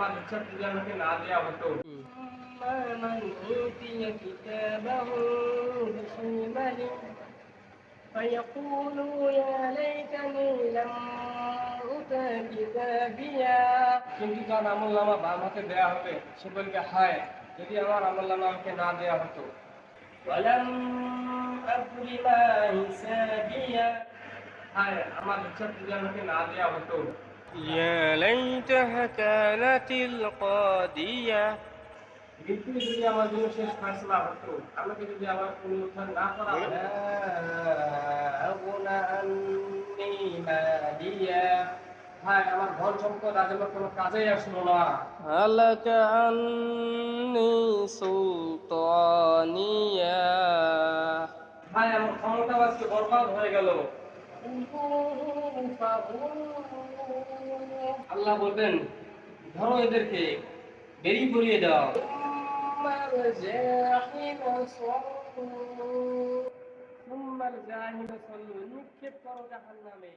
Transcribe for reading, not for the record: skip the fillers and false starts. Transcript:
আমার ইচ্ছা যদি আমাকে না দেয়া হতো। من أوتي كتابه بشماله فيقول يا ليتني لم أوت كتابيا কিন্তু তার আমলনামা বাম হাতে দেয়া হবে, সে বলবে হায় যদি আমার আমলনামা আমাকে না দেয়া হতো। ولم أدر ما حسابيا হায় আমার ইচ্ছা যদি আমাকে না দেয়া হতো। يا ليتها كانت القاضية কিন্তু যদি আমার জন্য শেষ ফয়সালা হতো, আমাকে যদি আমার পুনরুত্থান না করা হতো। لا أغنى عني ماليا হায় আমার ধন সম্পদ আজ আমার কোনো কাজেই আসলো না। هلك عني سلطانيا হায় আমার ক্ষমতা আজকে বরবাদ হয়ে গেল। خذوه فغلوه আল্লাহ বলবেন ধরো এদেরকে, বেরিয়ে পড়িয়ে দাও। ثم الجحيم صلوه সুম্মাল জাহিম সাল্লু, নিক্ষেপ করো জাহান্নামে।